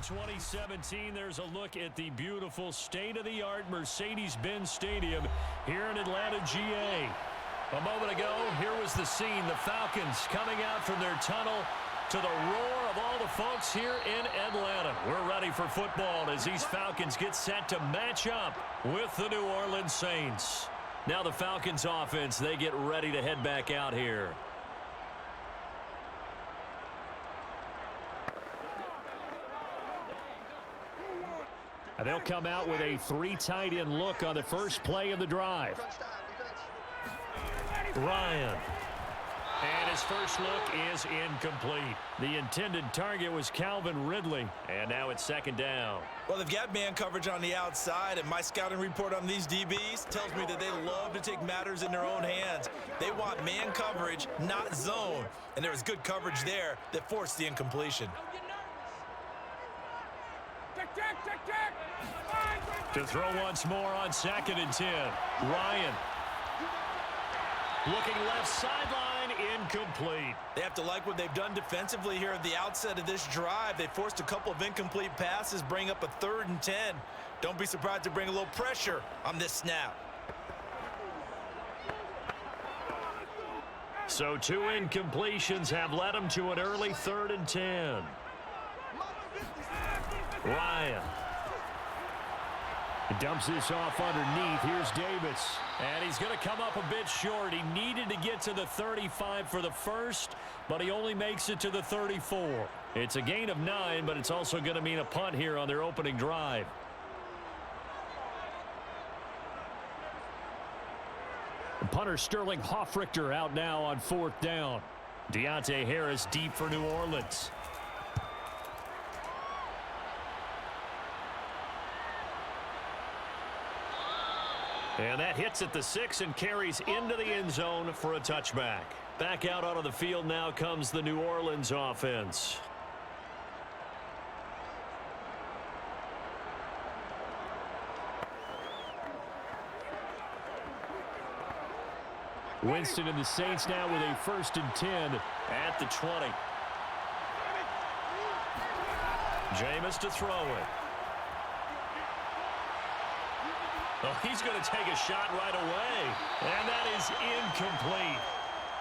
2017, there's a look at the beautiful state-of-the-art Mercedes-Benz Stadium here in Atlanta, GA. A moment ago, here was the scene. The Falcons coming out from their tunnel to the roar of all the folks here in Atlanta. We're ready for football as these Falcons get set to match up with the New Orleans Saints. Now the Falcons offense, they get ready to head back out here. And they'll come out with a three tight end look on the first play of the drive. Ryan. And his first look is incomplete. The intended target was Calvin Ridley. And now it's second down. Well, they've got man coverage on the outside, and my scouting report on these DBs tells me that they love to take matters in their own hands. They want man coverage, not zone. And there was good coverage there that forced the incompletion. To throw once more on 2nd and 10. Ryan. Looking left sideline, incomplete. They have to like what they've done defensively here at the outset of this drive. They forced a couple of incomplete passes, bring up a 3rd and 10. Don't be surprised to bring a little pressure on this snap. So 2 incompletions have led them to an early 3rd and 10. Ryan. He dumps this off underneath. Here's Davis. And he's going to come up a bit short. He needed to get to the 35 for the first, but he only makes it to the 34. It's a gain of 9, but it's also going to mean a punt here on their opening drive. Punter Sterling Hoffrichter out now on 4th down. Deontay Harris deep for New Orleans. And that hits at the 6 and carries into the end zone for a touchback. Back out onto the field now comes the New Orleans offense. Winston and the Saints now with a 1st and 10 at the 20. Jameis to throw it. Oh, he's going to take a shot right away. And that is incomplete.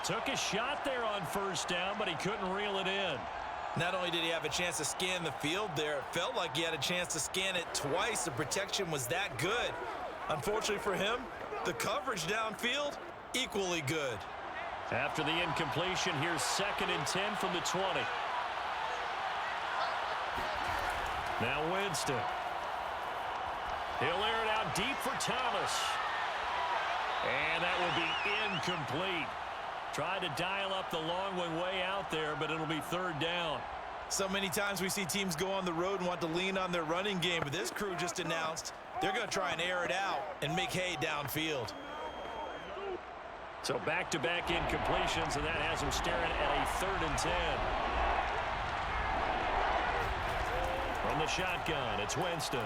Took a shot there on 1st down, but he couldn't reel it in. Not only did he have a chance to scan the field there, it felt like he had a chance to scan it twice. The protection was that good. Unfortunately for him, the coverage downfield, equally good. After the incompletion, here's 2nd and 10 from the 20. Now Winston. He'll air it out deep for Thomas. And that will be incomplete. Tried to dial up the long one way out there, but it'll be 3rd down. So many times we see teams go on the road and want to lean on their running game, but this crew just announced they're going to try and air it out and make hay downfield. So back-to-back incompletions, and that has him staring at a 3rd and 10. From the shotgun, it's Winston.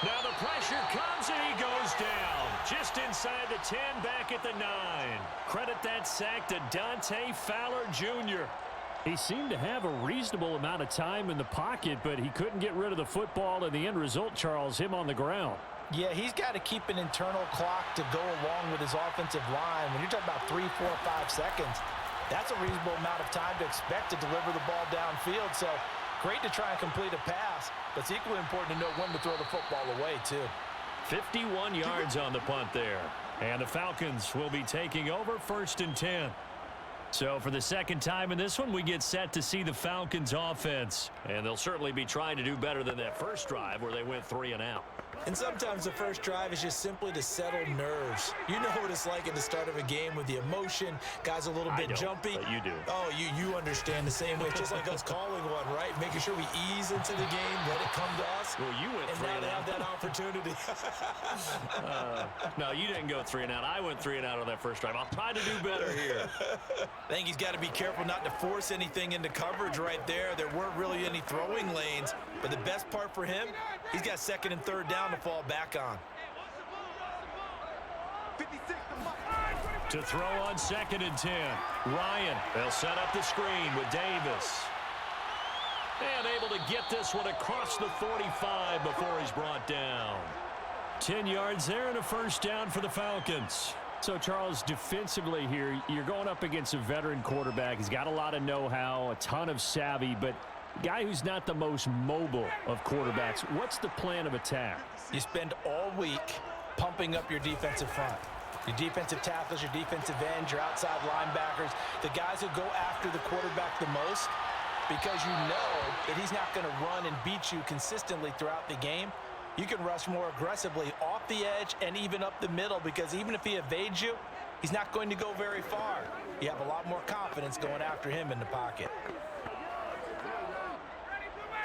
Now the pressure comes and he goes down. Just inside the 10, back at the 9. Credit that sack to Dante Fowler Jr. He seemed to have a reasonable amount of time in the pocket, but he couldn't get rid of the football, and the end result, Charles, him on the ground. Yeah, he's got to keep an internal clock to go along with his offensive line. When you're talking about 3, 4, 5 seconds, that's a reasonable amount of time to expect to deliver the ball downfield. So great to try and complete a pass, but it's equally important to know when to throw the football away, too. 51 yards on the punt there. And the Falcons will be taking over 1st and 10. So for the 2nd time in this one, we get set to see the Falcons offense. And they'll certainly be trying to do better than that first drive where they went 3 and out. And sometimes the first drive is just simply to settle nerves. You know what it's like at the start of a game with the emotion. Guys a little bit jumpy. But you do. Oh, you understand the same way. It's just like us calling one, right? Making sure we ease into the game, let it come to us. Well, you went 3 and out. And now they have that opportunity. No, you didn't go 3 and out. I went 3 and out on that first drive. I'll try to do better here. I think he's got to be careful not to force anything into coverage right there. There weren't really any throwing lanes. But the best part for him, he's got 2nd and 3rd down to fall back on. To throw on 2nd and 10. Ryan, they'll set up the screen with Davis. And able to get this one across the 45 before he's brought down. 10 yards there and a first down for the Falcons. So, Charles, defensively here, you're going up against a veteran quarterback. He's got a lot of know-how, a ton of savvy, but a guy who's not the most mobile of quarterbacks. What's the plan of attack? You spend all week pumping up your defensive front. Your defensive tackles, your defensive ends, your outside linebackers, the guys who go after the quarterback the most, because you know that he's not going to run and beat you consistently throughout the game. You can rush more aggressively off the edge and even up the middle, because even if he evades you, he's not going to go very far. You have a lot more confidence going after him in the pocket.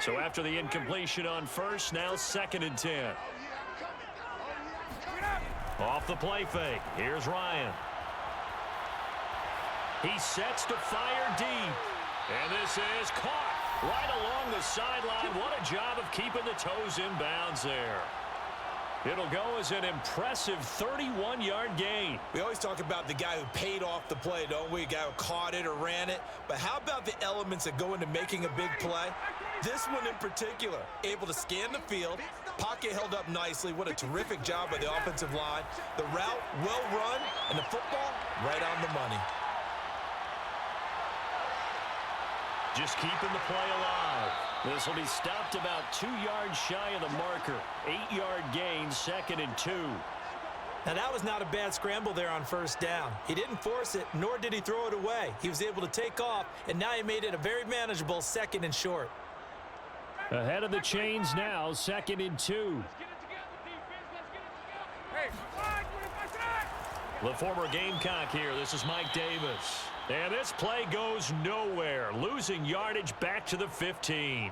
So after the incompletion on first, now 2nd and 10. Off the play fake. Here's Ryan. He sets to fire deep. And this is caught right along the sideline. What a job of keeping the toes in bounds there. It'll go as an impressive 31-yard gain. We always talk about the guy who paid off the play, don't we? A guy who caught it or ran it. But how about the elements that go into making a big play? This one in particular, able to scan the field, pocket held up nicely. What a terrific job by the offensive line. The route, well run, and the football, right on the money. Just keeping the play alive. This will be stopped about 2 yards shy of the marker. 8-yard gain, 2nd and 2. Now, that was not a bad scramble there on first down. He didn't force it, nor did he throw it away. He was able to take off, and now he made it a very manageable 2nd and short. Ahead of the chains now, 2nd and 2. The former Gamecock here. This is Mike Davis. And this play goes nowhere. Losing yardage back to the 15.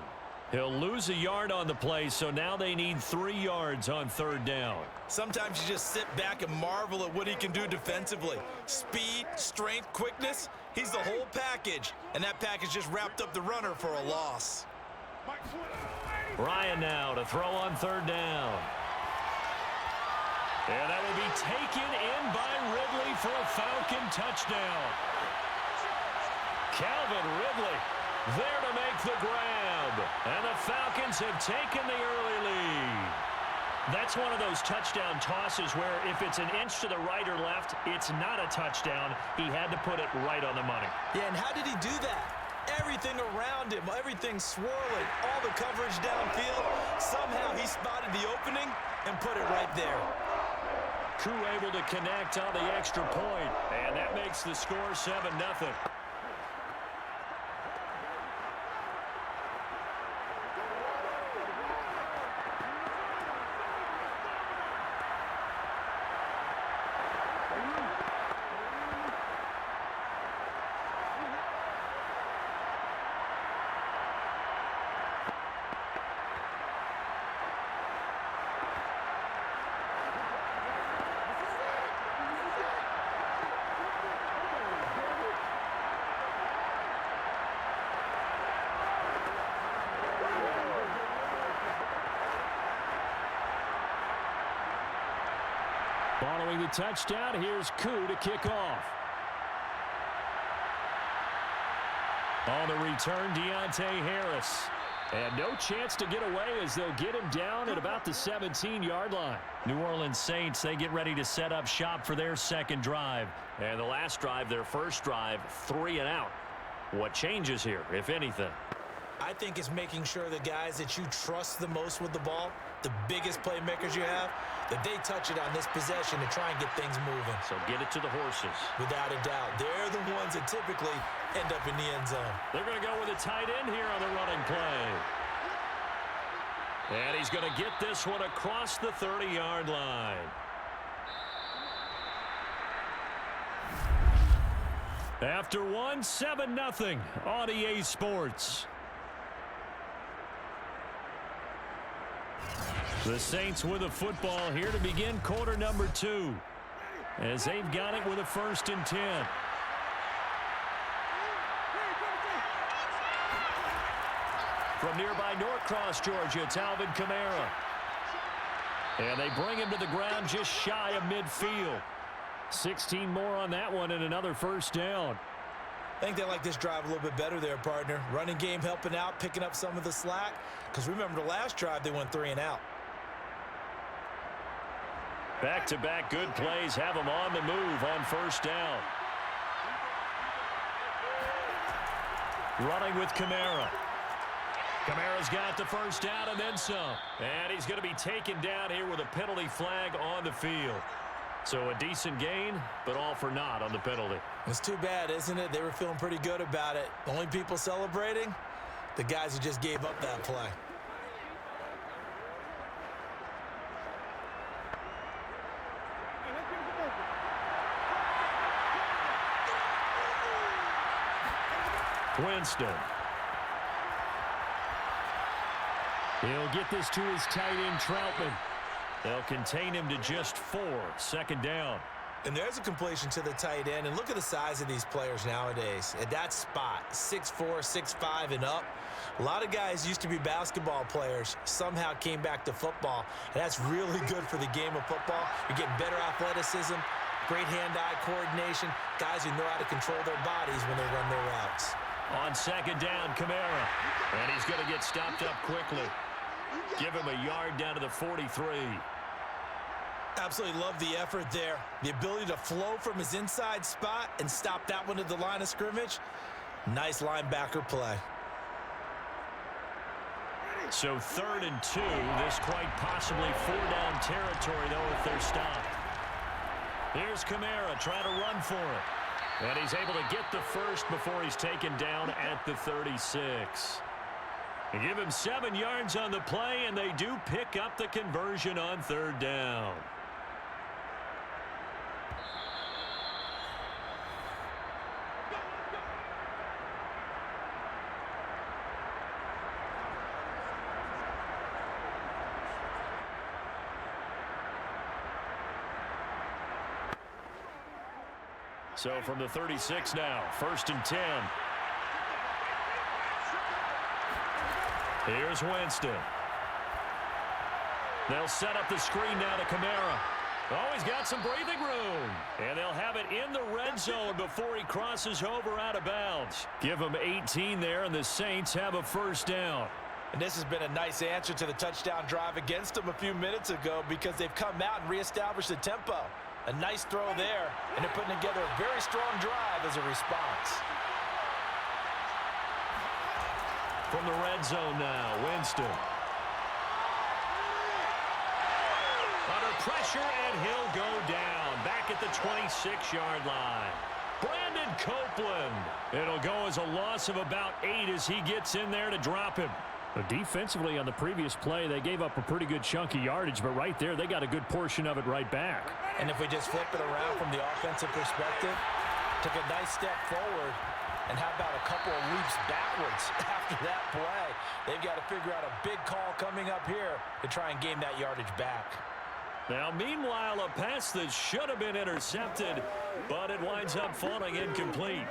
He'll lose a yard on the play, so now they need 3 yards on 3rd down. Sometimes you just sit back and marvel at what he can do defensively. Speed, strength, quickness, he's the whole package. And that package just wrapped up the runner for a loss. Ryan now to throw on 3rd down. And that will be taken in by Ridley for a Falcon touchdown. Calvin Ridley there to make the grab. And the Falcons have taken the early lead. That's one of those touchdown tosses where if it's an inch to the right or left, it's not a touchdown. He had to put it right on the money. Yeah, and how did he do that? Everything around him, everything swirling, all the coverage downfield. Somehow he spotted the opening and put it right there. Crew able to connect on the extra point. And that makes the score 7-0. Following the touchdown, here's Koo to kick off. On the return, Deontay Harris. And no chance to get away as they'll get him down at about the 17-yard line. New Orleans Saints, they get ready to set up shop for their 2nd drive. And the last drive, their 1st drive, 3 and out. What changes here, if anything? I think it's making sure the guys that you trust the most with the ball, the biggest playmakers you have, that they touch it on this possession to try and get things moving. So get it to the horses. Without a doubt. They're the ones that typically end up in the end zone. They're going to go with a tight end here on the running play. And he's going to get this one across the 30-yard line. After one, 7-0 on EA Sports. The Saints with a football here to begin quarter number 2. As they've got it with a 1st and 10. From nearby Norcross, Georgia, it's Alvin Kamara. And they bring him to the ground just shy of midfield. 16 more on that one and another first down. I think they like this drive a little bit better there, partner. Running game helping out, picking up some of the slack. Because remember, the last drive, they went 3 and out. Back-to-back good plays have them on the move on first down. Running with Kamara. Kamara's got the first down and then some. And he's going to be taken down here with a penalty flag on the field. So a decent gain, but all for naught on the penalty. It's too bad, isn't it? They were feeling pretty good about it. The only people celebrating, the guys who just gave up that play. Winston. He'll get this to his tight end, Troutman. They'll contain him to just 4. Second down. And there's a completion to the tight end. And look at the size of these players nowadays. At that spot, 6'4", 6'5", and up. A lot of guys used to be basketball players, somehow came back to football. And that's really good for the game of football. You're getting better athleticism, great hand-eye coordination, guys who know how to control their bodies when they run their routes. On second down, Kamara. And he's going to get stopped up quickly. Give him a yard down to the 43. Absolutely love the effort there. The ability to flow from his inside spot and stop that one at the line of scrimmage. Nice linebacker play. So 3rd and 2. This quite possibly 4-down territory, though, if they're stopped. Here's Kamara trying to run for it. And he's able to get the first before he's taken down at the 36. They give him 7 yards on the play, and they do pick up the conversion on 3rd down. So from the 36 now, 1st and 10. Here's Winston. They'll set up the screen now to Kamara. Oh, he's got some breathing room. And they'll have it in the red zone before he crosses over out of bounds. Give him 18 there, and the Saints have a first down. And this has been a nice answer to the touchdown drive against them a few minutes ago because they've come out and reestablished the tempo. A nice throw there, and they're putting together a very strong drive as a response. From the red zone now, Winston. Under pressure, and he'll go down. Back at the 26-yard line. Brandon Copeland. It'll go as a loss of about 8 as he gets in there to drop him. But defensively on the previous play, they gave up a pretty good chunk of yardage, but right there, they got a good portion of it right back. And if we just flip it around from the offensive perspective, took a nice step forward, and how about a couple of leaps backwards after that play? They've got to figure out a big call coming up here to try and gain that yardage back. Now, meanwhile, a pass that should have been intercepted, but it winds up falling incomplete.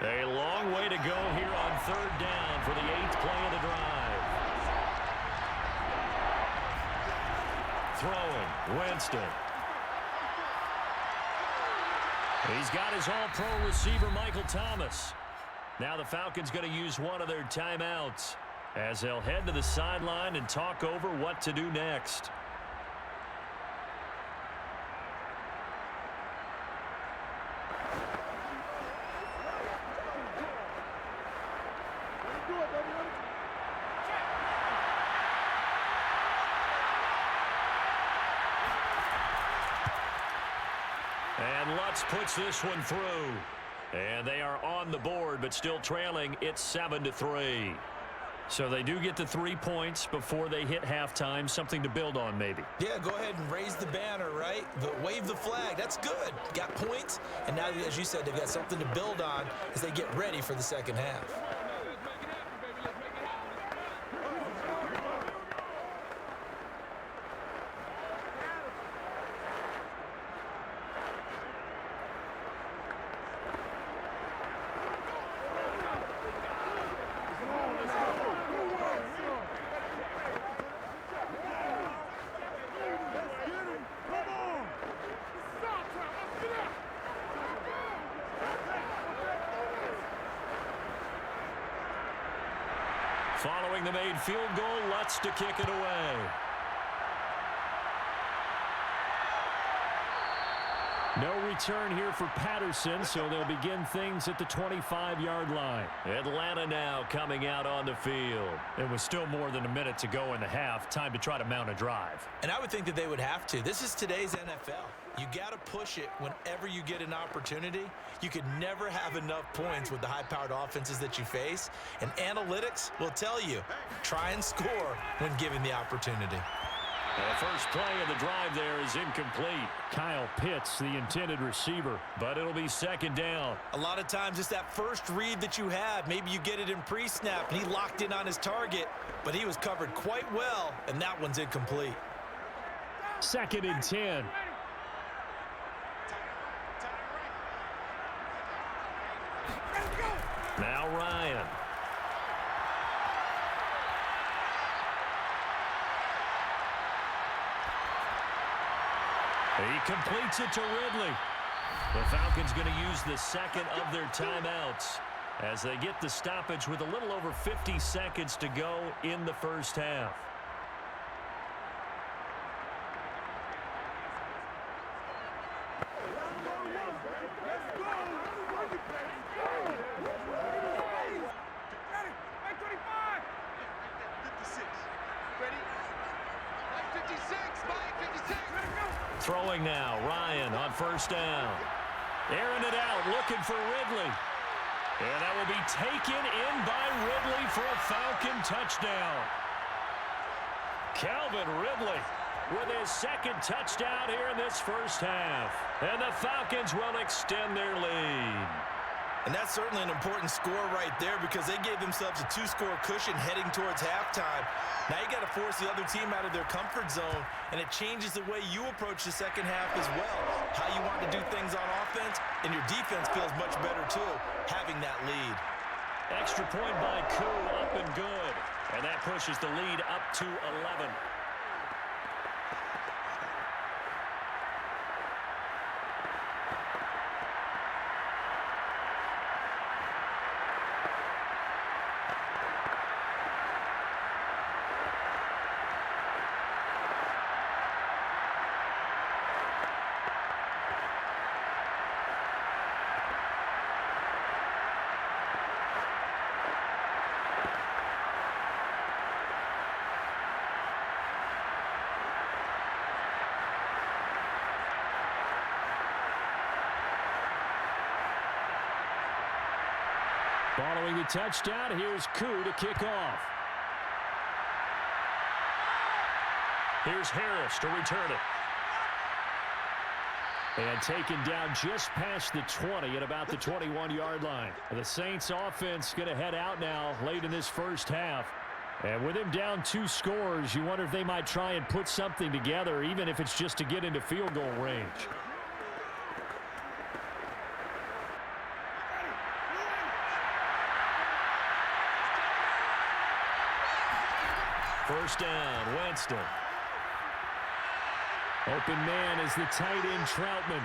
A long way to go here on 3rd down for the 8th play of the drive. Throwing, Winston. He's got his all-pro receiver, Michael Thomas. Now the Falcons going to use one of their timeouts as they'll head to the sideline and talk over what to do next. And Lutz puts this one through. And they are on the board, but still trailing. It's 7-3. So they do get the 3 points before they hit halftime. Something to build on, maybe. Yeah, go ahead and raise the banner, right? Wave the flag. That's good. Got points. And now, as you said, they've got something to build on as they get ready for the second half. Following the made field goal, Lutz to kick it away. No return here for Patterson, so they'll begin things at the 25-yard line. Atlanta now coming out on the field. It was still more than a minute to go in the half. Time to try to mount a drive. And I would think that they would have to. This is today's NFL. You got to push it whenever you get an opportunity. You could never have enough points with the high-powered offenses that you face. And analytics will tell you, try and score when given the opportunity. The first play of the drive there is incomplete. Kyle Pitts, the intended receiver. But it'll be second down. A lot of times it's that first read that you have. Maybe you get it in pre-snap, and he locked in on his target, but he was covered quite well, and that one's incomplete. 2nd and 10. Now Ryan. He completes it to Ridley. The Falcons going to use the second of their timeouts as they get the stoppage with a little over 50 seconds to go in the first half. Throwing now, Ryan on first down. Airing it out, looking for Ridley. And that will be taken in by Ridley for a Falcon touchdown. Calvin Ridley with his second touchdown here in this first half. And the Falcons will extend their lead. And that's certainly an important score right there because they gave themselves a 2-score cushion heading towards halftime. Now you got to force the other team out of their comfort zone, and it changes the way you approach the second half as well. How you want to do things on offense, and your defense feels much better too, having that lead. Extra point by Koo, up and good. And that pushes the lead up to 11. Following the touchdown, here's Koo to kick off. Here's Harris to return it. And taken down just past the 20 at about the 21-yard line. The Saints offense going to head out now late in this first half. And with him down 2 scores, you wonder if they might try and put something together, even if it's just to get into field goal range. First down, Winston. Open man is the tight end, Troutman.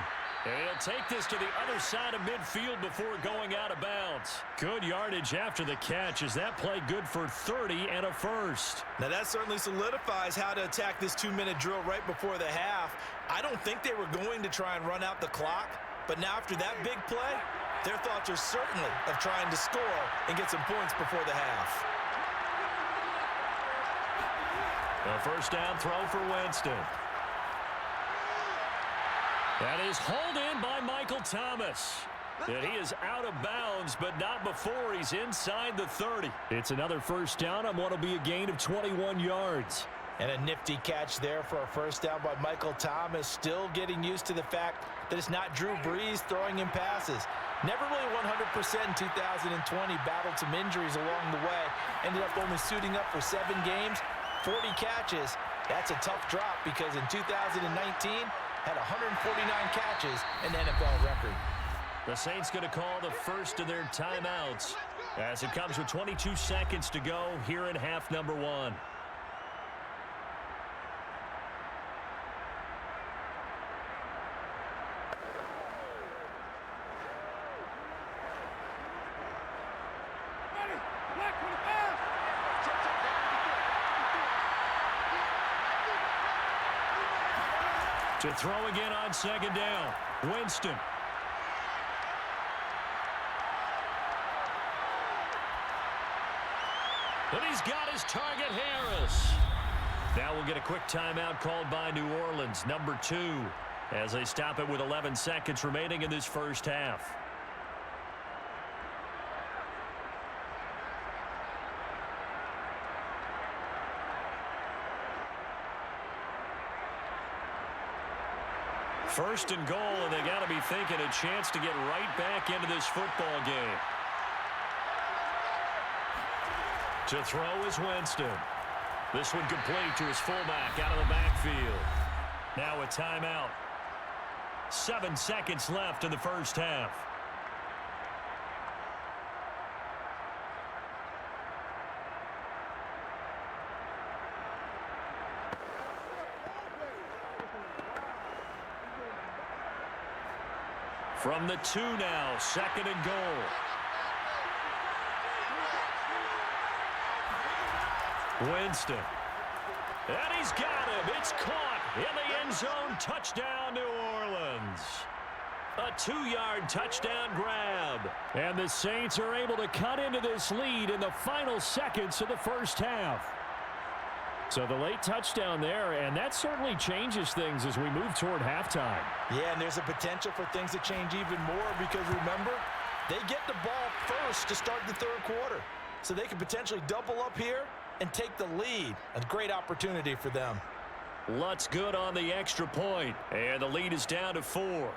And he'll take this to the other side of midfield before going out of bounds. Good yardage after the catch. Is that play good for 30 and a first? Now that certainly solidifies how to attack this 2-minute drill right before the half. I don't think they were going to try and run out the clock, but now after that big play, their thoughts are certainly of trying to score and get some points before the half. A first down throw for Winston. That is hauled in by Michael Thomas. And he is out of bounds, but not before he's inside the 30. It's another first down on what will be a gain of 21 yards. And a nifty catch there for a first down by Michael Thomas. Still getting used to the fact that it's not Drew Brees throwing him passes. Never really 100% in 2020. Battled some injuries along the way. Ended up only suiting up for 7 games. 40 catches. That's a tough drop because in 2019 had 149 catches, an NFL record. The Saints going to call the first of their timeouts as it comes with 22 seconds to go here in half number 1. To throw again on second down. Winston. And he's got his target, Harris. Now we'll get a quick timeout called by New Orleans, number 2, as they stop it with 11 seconds remaining in this first half. First and goal, and they got to be thinking a chance to get right back into this football game. To throw is Winston. This one complete to his fullback out of the backfield. Now a timeout. 7 seconds left in the first half. From the 2 now, second and goal. Winston. And he's got him. It's caught in the end zone. Touchdown, New Orleans. A 2-yard touchdown grab. And the Saints are able to cut into this lead in the final seconds of the first half. So the late touchdown there, and that certainly changes things as we move toward halftime. Yeah, and there's a potential for things to change even more because, remember, they get the ball first to start the third quarter. So they could potentially double up here and take the lead. A great opportunity for them. Lutz good on the extra point, and the lead is down to 4.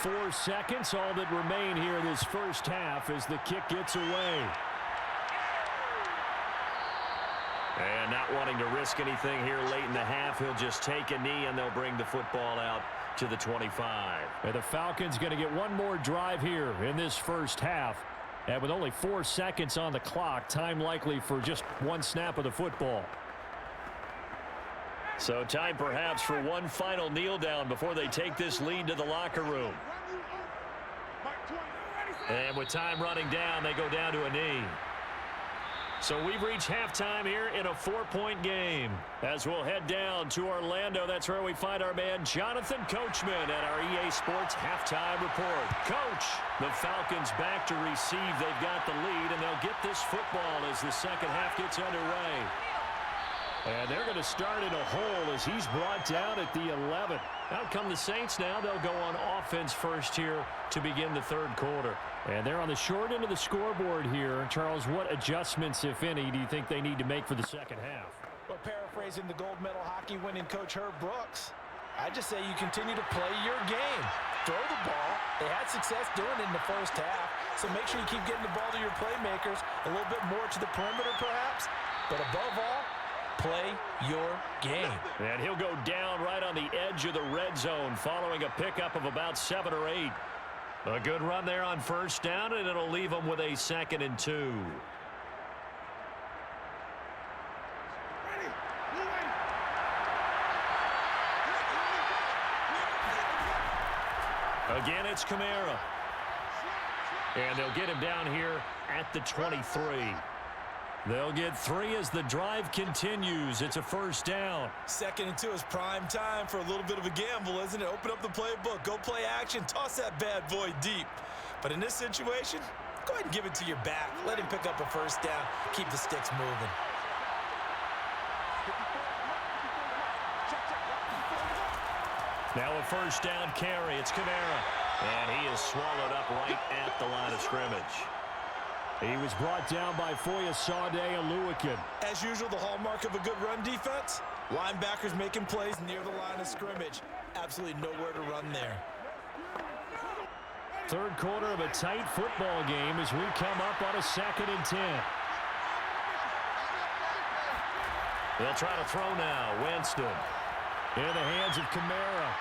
Four seconds, all that remain here in this first half as the kick gets away. And not wanting to risk anything here late in the half, he'll just take a knee and they'll bring the football out to the 25. And the Falcons going to get one more drive here in this first half. And with only 4 seconds on the clock, time likely for just one snap of the football. So time perhaps for one final kneel down before they take this lead to the locker room. And with time running down, they go down to a knee. So we've reached halftime here in a 4-point game. As we'll head down to Orlando, that's where we find our man Jonathan Coachman at our EA Sports Halftime Report. Coach, the Falcons back to receive. They've got the lead, and they'll get this football as the second half gets underway. And they're going to start in a hole as he's brought down at the 11. Out come the Saints now. They'll go on offense first here to begin the third quarter. And they're on the short end of the scoreboard here. Charles, what adjustments, if any, do you think they need to make for the second half? Well, paraphrasing the gold medal hockey winning coach Herb Brooks, I just say you continue to play your game. Throw the ball. They had success doing it in the first half, so make sure you keep getting the ball to your playmakers, a little bit more to the perimeter perhaps, but above all, play your game. And he'll go down right on the edge of the red zone following a pickup of about 7 or 8. A good run there on first down, and it'll leave them with a 2nd and 2. Again, it's Kamara. And they'll get him down here at the 23. They'll get 3 as the drive continues. It's a first down. 2nd and 2 is prime time for a little bit of a gamble, isn't it? Open up the playbook, go play action, toss that bad boy deep. But in this situation, go ahead and give it to your back. Let him pick up a first down. Keep the sticks moving. Now a first down carry. It's Kamara. And he is swallowed up right at the line of scrimmage. He was brought down by Foyesade Oluwakin. As usual, the hallmark of a good run defense, linebackers making plays near the line of scrimmage. Absolutely nowhere to run there. Third quarter of a tight football game as we come up on a 2nd and 10. They'll try to throw now. Winston in the hands of Kamara.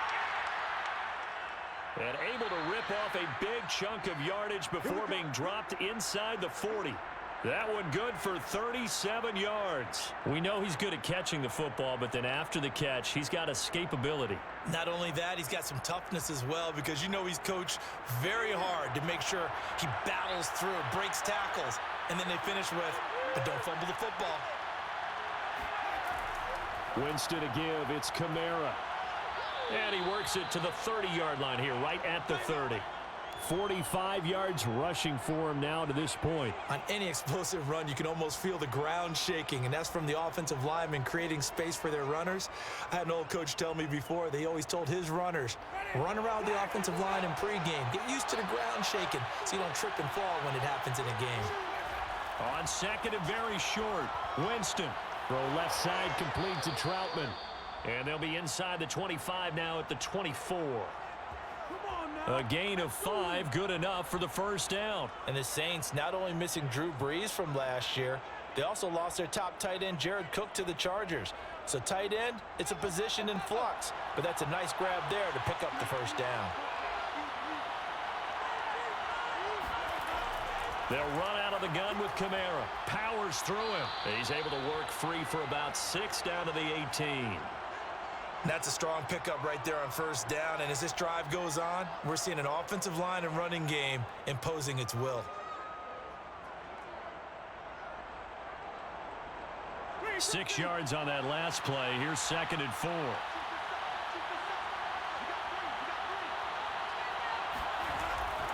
And able to rip off a big chunk of yardage before being dropped inside the 40. That one good for 37 yards. We know he's good at catching the football, but then after the catch, he's got escapability. Not only that, he's got some toughness as well, because you know he's coached very hard to make sure he battles through, breaks tackles, and then they finish with, but don't fumble the football. Winston to give. It's Kamara. And he works it to the 30-yard line here, right at the 30. 45 yards rushing for him now to this point. On any explosive run, you can almost feel the ground shaking, and that's from the offensive linemen creating space for their runners. I had an old coach tell me before, they always told his runners, run around the offensive line in pregame. Get used to the ground shaking so you don't trip and fall when it happens in a game. On 2nd and very short, Winston. Throw left side complete to Troutman. And they'll be inside the 25 now at the 24. A gain of 5, good enough for the first down. And the Saints not only missing Drew Brees from last year, they also lost their top tight end, Jared Cook, to the Chargers. So tight end, it's a position in flux, but that's a nice grab there to pick up the first down. They'll run out of the gun with Kamara. Powers through him. He's able to work free for about 6 down to the 18. That's a strong pickup right there on first down, and as this drive goes on, we're seeing an offensive line and running game imposing its will. 6 yards on that last play. Here's 2nd and 4.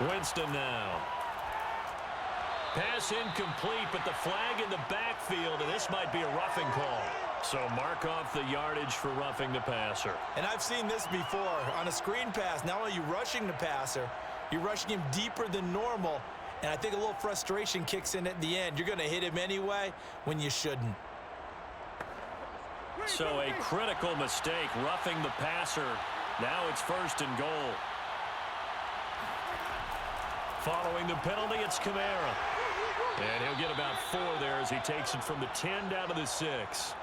Winston now. Pass incomplete, but the flag in the backfield, and this might be a roughing call. So mark off the yardage for roughing the passer. And I've seen this before. On a screen pass, not only are you rushing the passer, you're rushing him deeper than normal, and I think a little frustration kicks in at the end. You're going to hit him anyway when you shouldn't. So a critical mistake, roughing the passer. Now it's 1st and goal. Following the penalty, it's Kamara. And he'll get about 4 there as he takes it from the 10 down to the 6.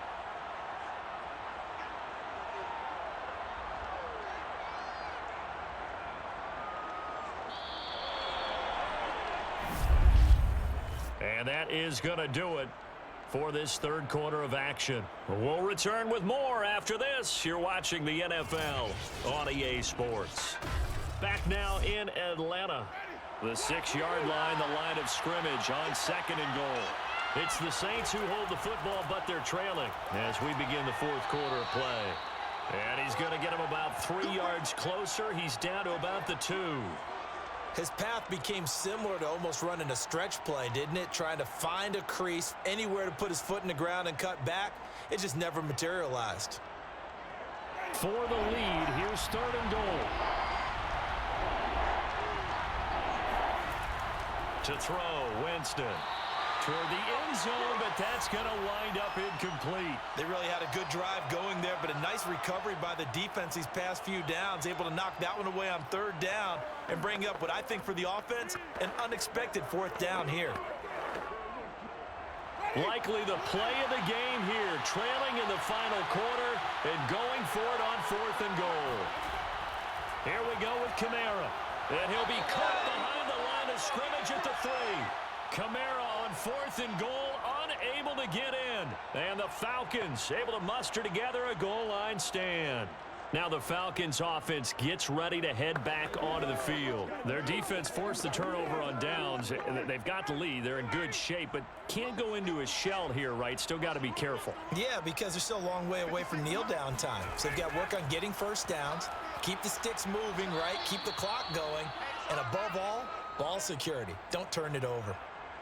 And that is going to do it for this third quarter of action. We'll return with more after this. You're watching the NFL on EA Sports. Back now in Atlanta. The 6-yard line, the line of scrimmage on 2nd and goal. It's the Saints who hold the football, but they're trailing as we begin the 4th quarter of play. And he's going to get him about 3 yards closer. He's down to about the 2. His path became similar to almost running a stretch play, didn't it? Trying to find a crease, anywhere to put his foot in the ground and cut back. It just never materialized. For the lead, here's 3rd and goal. To throw, Winston. Toward the end zone, but that's going to wind up incomplete. They really had a good drive going there, but a nice recovery by the defense these past few downs, able to knock that one away on 3rd down and bring up what I think for the offense, an unexpected 4th down here. Likely the play of the game here, trailing in the final quarter and going for it on 4th and goal. Here we go with Kamara, and he'll be caught behind the line of scrimmage at the 3. Kamara on 4th and goal, unable to get in. And the Falcons able to muster together a goal line stand. Now the Falcons offense gets ready to head back onto the field. Their defense forced the turnover on downs. They've got the lead. They're in good shape, but can't go into a shell here, right? Still got to be careful. Yeah, because they're still a long way away from kneel down time. So they've got to work on getting first downs, keep the sticks moving, right? Keep the clock going. And above all, ball security. Don't turn it over.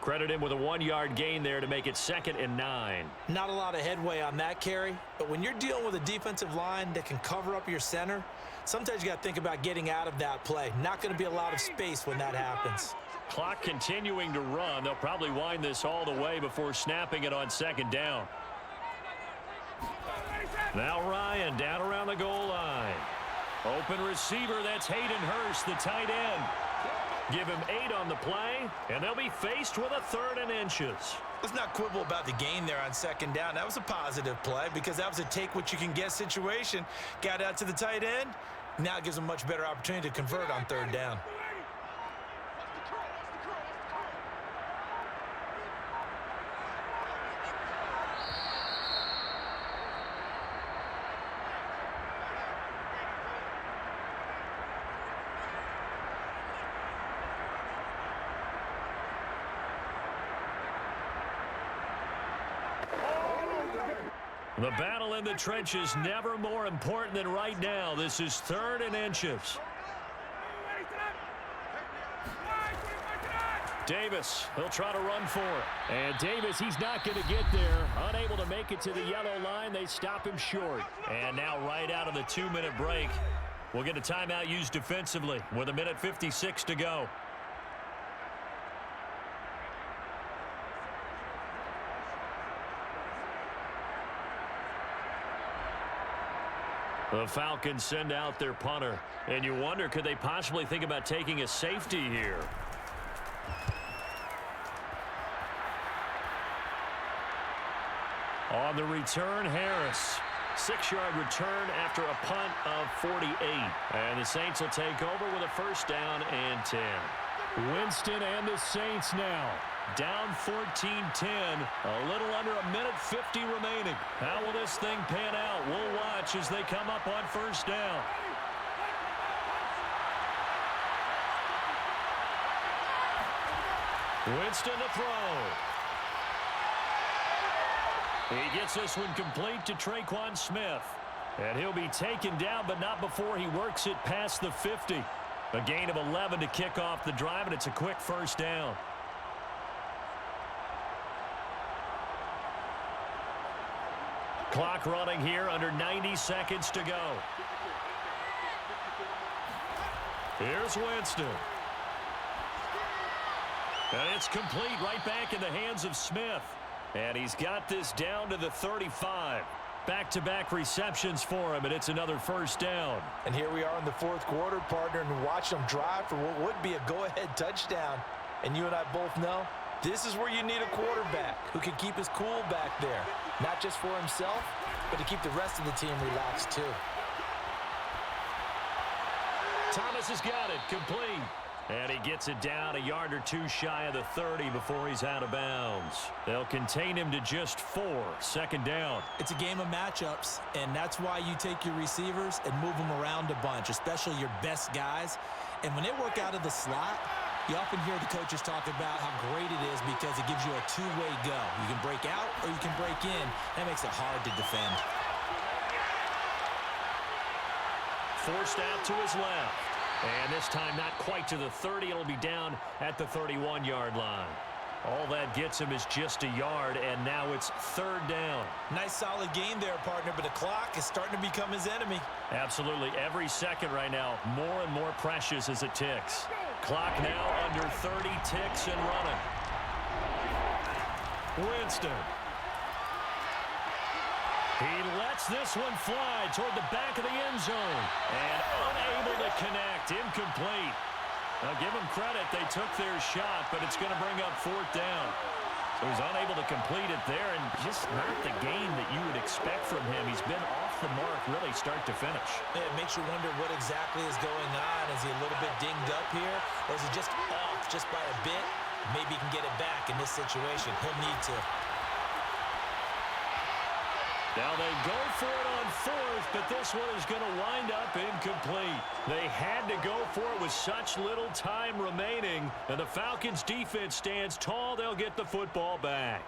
Credit him with a 1-yard gain there to make it 2nd and 9. Not a lot of headway on that carry, but when you're dealing with a defensive line that can cover up your center, sometimes you got to think about getting out of that play. Not going to be a lot of space when that happens. Clock continuing to run. They'll probably wind this all the way before snapping it on 2nd down. Now Ryan down around the goal line. Open receiver, that's Hayden Hurst, the tight end. Give him 8 on the play, and they'll be faced with a 3rd and inches. Let's not quibble about the gain there on 2nd down. That was a positive play because that was a take-what-you-can-get situation. Got out to the tight end. Now it gives them a much better opportunity to convert on 3rd down. The battle in the trenches never more important than right now. This is 3rd and inches. Davis, he'll try to run for it. And Davis, he's not going to get there. Unable to make it to the yellow line. They stop him short. And now right out of the 2-minute break, we'll get a timeout used defensively with 1:56 to go. The Falcons send out their punter. And you wonder, could they possibly think about taking a safety here? On the return, Harris. 6-yard return after a punt of 48. And the Saints will take over with a 1st down and 10. Winston and the Saints now. Down 14-10, a little under 1:50 remaining. How will this thing pan out? We'll watch as they come up on 1st down. Winston to throw. He gets this one complete to Traquan Smith. And he'll be taken down, but not before he works it past the 50. A gain of 11 to kick off the drive, and it's a quick 1st down. Clock running here, under 90 seconds to go. Here's Winston. And it's complete, right back in the hands of Smith. And he's got this down to the 35. Back-to-back receptions for him, and it's another 1st down. And here we are in the 4th quarter, partner, and watch them drive for what would be a go-ahead touchdown. And you and I both know this is where you need a quarterback who can keep his cool back there. Not just for himself, but to keep the rest of the team relaxed too. Thomas has got it, complete. And he gets it down a yard or 2 shy of the 30 before he's out of bounds. They'll contain him to just 4. 2nd down. It's a game of matchups, and that's why you take your receivers and move them around a bunch, especially your best guys. And when they work out of the slot, you often hear the coaches talk about how great it is because it gives you a 2-way go. You can break out or you can break in. That makes it hard to defend. Forced out to his left. And this time not quite to the 30. It'll be down at the 31-yard line. All that gets him is just a yard, and now it's 3rd down. Nice solid gain there, partner, but the clock is starting to become his enemy. Absolutely. Every second right now, more and more precious as it ticks. Clock now under 30 ticks and running. Winston. He lets this one fly toward the back of the end zone. And unable to connect. Incomplete. Now, give him credit. They took their shot, but it's going to bring up 4th down. So he's unable to complete it there, and just not the game that you would expect from him. He's been off the mark really start to finish. It makes you wonder what exactly is going on. Is he a little bit dinged up here, or is he just off just by a bit? Maybe he can get it back in this situation. He'll need to. Now they go for it on 4th, but this one is going to wind up incomplete. They had to go for it with such little time remaining, and the Falcons defense stands tall. They'll get the football back.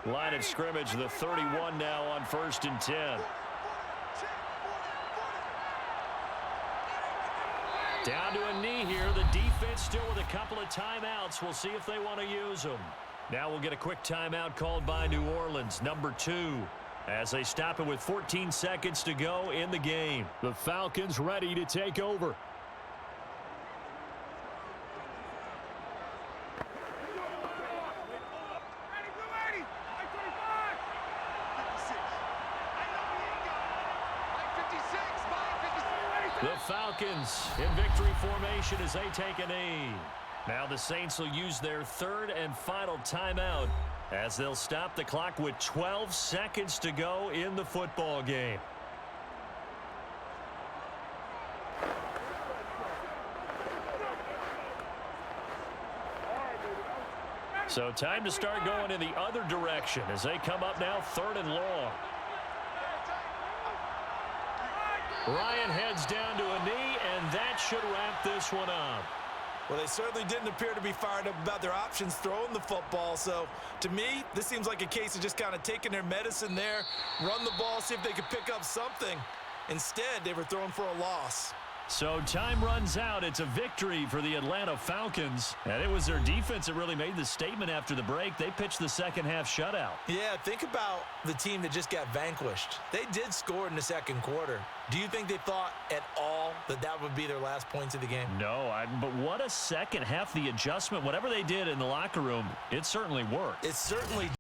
Line of scrimmage, the 31 now on 1st and 10. Down to a knee here. The defense still with a couple of timeouts. We'll see if they want to use them. Now we'll get a quick timeout called by New Orleans, number 2, as they stop it with 14 seconds to go in the game. The Falcons ready to take over. Falcons in victory formation as they take a knee. Now the Saints will use their third and final timeout as they'll stop the clock with 12 seconds to go in the football game. So time to start going in the other direction as they come up now 3rd and long. Ryan heads down to a knee, and that should wrap this one up. Well, they certainly didn't appear to be fired up about their options throwing the football. So, to me, this seems like a case of just kind of taking their medicine there, run the ball, see if they could pick up something. Instead, they were throwing for a loss. So time runs out. It's a victory for the Atlanta Falcons. And it was their defense that really made the statement after the break. They pitched the second half shutout. Yeah, think about the team that just got vanquished. They did score in the second quarter. Do you think they thought at all that that would be their last points of the game? No, but what a second half. The adjustment, whatever they did in the locker room, it certainly worked. It certainly